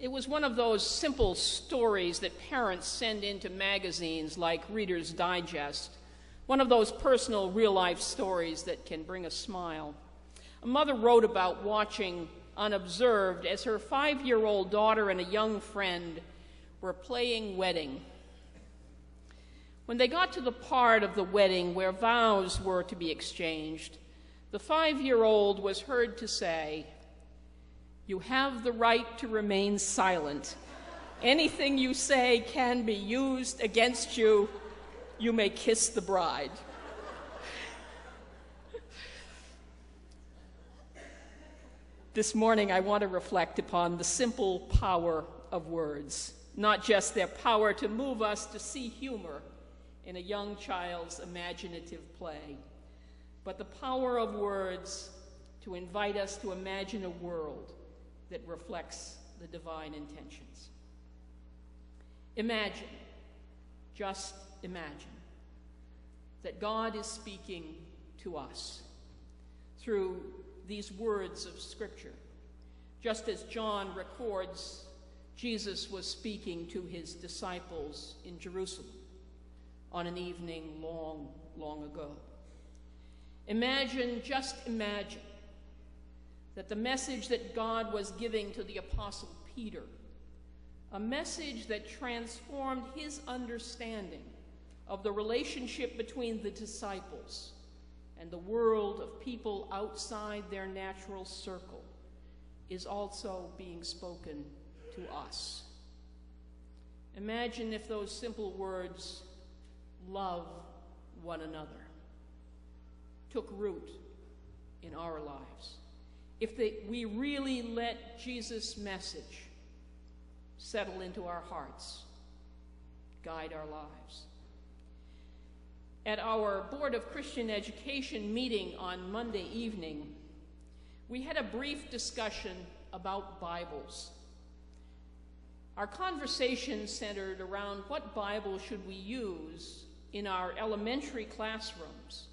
It was one of those simple stories that parents send into magazines like Reader's Digest, one of those personal, real-life stories that can bring a smile. A mother wrote about watching unobserved as her 5-year-old daughter and a young friend were playing wedding. When they got to the part of the wedding where vows were to be exchanged, the 5-year-old was heard to say, "You have the right to remain silent. Anything you say can be used against you. You may kiss the bride." This morning, I want to reflect upon the simple power of words, not just their power to move us to see humor in a young child's imaginative play, but the power of words to invite us to imagine a world that reflects the divine intentions. Imagine, just imagine, that God is speaking to us through these words of Scripture. Just as John records, Jesus was speaking to his disciples in Jerusalem on an evening long, long ago. Imagine, just imagine, that the message that God was giving to the Apostle Peter, a message that transformed his understanding of the relationship between the disciples and the world of people outside their natural circle, is also being spoken to us. Imagine if those simple words, "love one another," took root in our lives. If we really let Jesus' message settle into our hearts, guide our lives. At our Board of Christian Education meeting on Monday evening, we had a brief discussion about Bibles. Our conversation centered around what Bible should we use in our elementary classrooms,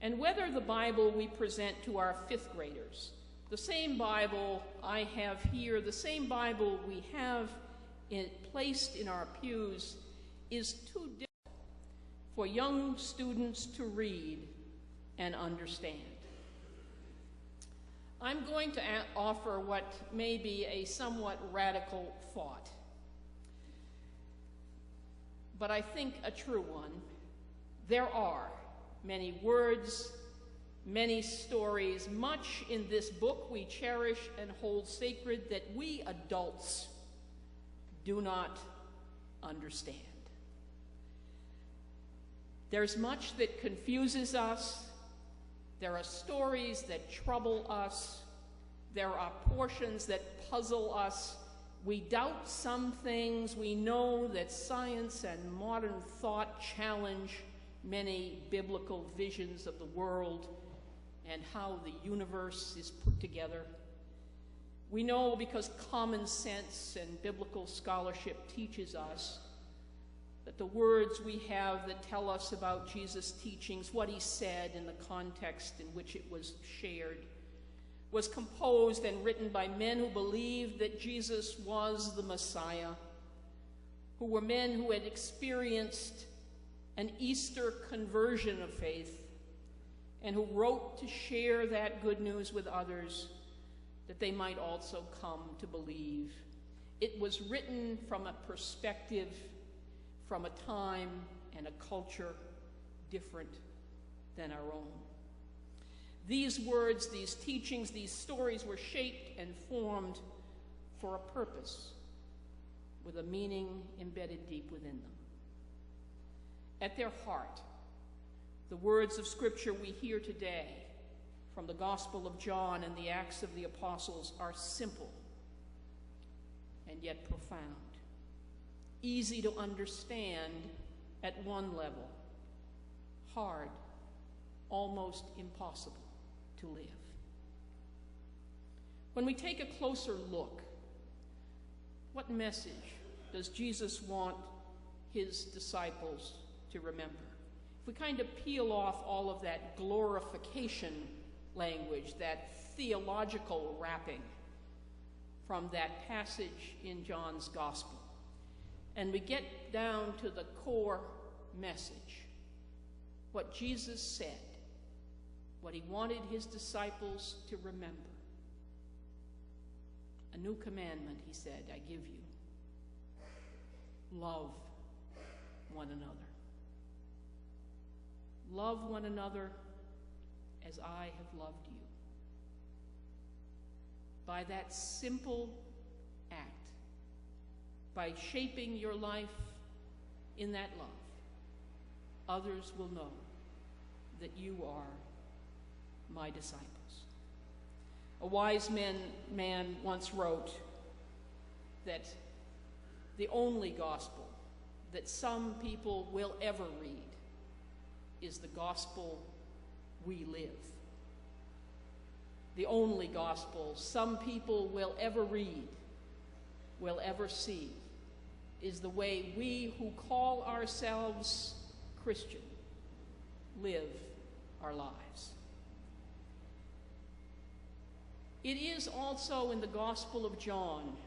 and whether the Bible we present to our 5th graders, the same Bible I have here, the same Bible we have placed in our pews, is too difficult for young students to read and understand. I'm going to offer what may be a somewhat radical thought, but I think a true one. There are many words, many stories, much in this book we cherish and hold sacred that we adults do not understand. There's much that confuses us. There are stories that trouble us. There are portions that puzzle us. We doubt some things. We know that science and modern thought challenge many biblical visions of the world and how the universe is put together. We know because common sense and biblical scholarship teaches us that the words we have that tell us about Jesus' teachings, what he said in the context in which it was shared, was composed and written by men who believed that Jesus was the Messiah, who were men who had experienced an Easter conversion of faith, and who wrote to share that good news with others, that they might also come to believe. It was written from a perspective, from a time and a culture different than our own. These words, these teachings, these stories were shaped and formed for a purpose, with a meaning embedded deep within them. At their heart, the words of Scripture we hear today from the Gospel of John and the Acts of the Apostles are simple and yet profound, easy to understand at one level, hard, almost impossible to live. When we take a closer look, what message does Jesus want his disciples to remember? If we kind of peel off all of that glorification language, that theological wrapping, from that passage in John's Gospel. And we get down to the core message, what Jesus said, what he wanted his disciples to remember. A new commandment, he said, I give you. Love one another. Love one another as I have loved you. By that simple act, by shaping your life in that love, others will know that you are my disciples. A wise man once wrote that the only gospel that some people will ever read is the gospel we live. The only gospel some people will ever read, will ever see, is the way we who call ourselves Christian live our lives. It is also in the Gospel of John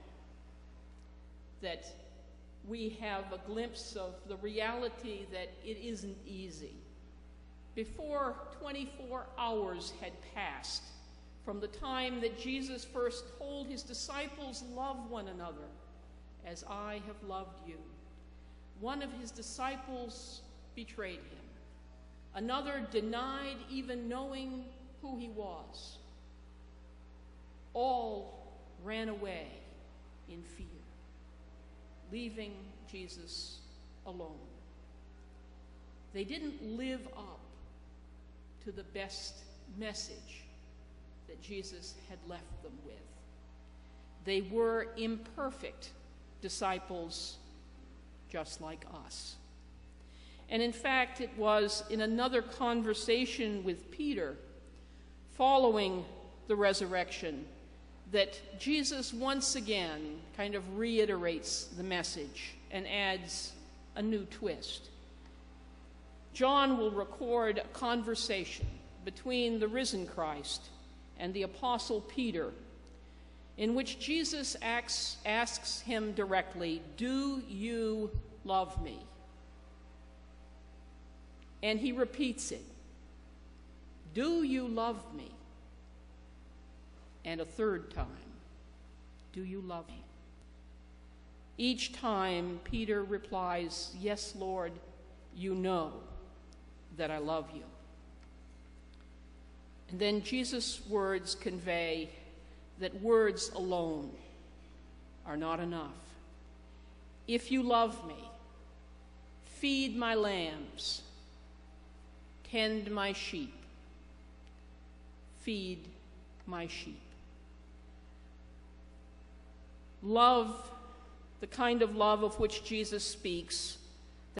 that we have a glimpse of the reality that it isn't easy. Before 24 hours had passed from the time that Jesus first told his disciples, love one another as I have loved you, one of his disciples betrayed him. Another denied even knowing who he was. All ran away in fear, leaving Jesus alone. They didn't live up to the best message that Jesus had left them with. They were imperfect disciples just like us. And in fact, it was in another conversation with Peter following the resurrection that Jesus once again kind of reiterates the message and adds a new twist. John will record a conversation between the risen Christ and the Apostle Peter, in which Jesus asks him directly, "Do you love me?" And he repeats it, "Do you love me?" And a third time, "Do you love me?" Each time Peter replies, "Yes, Lord, you know that I love you." And then Jesus' words convey that words alone are not enough. If you love me, feed my lambs, tend my sheep, feed my sheep. Love, the kind of love of which Jesus speaks,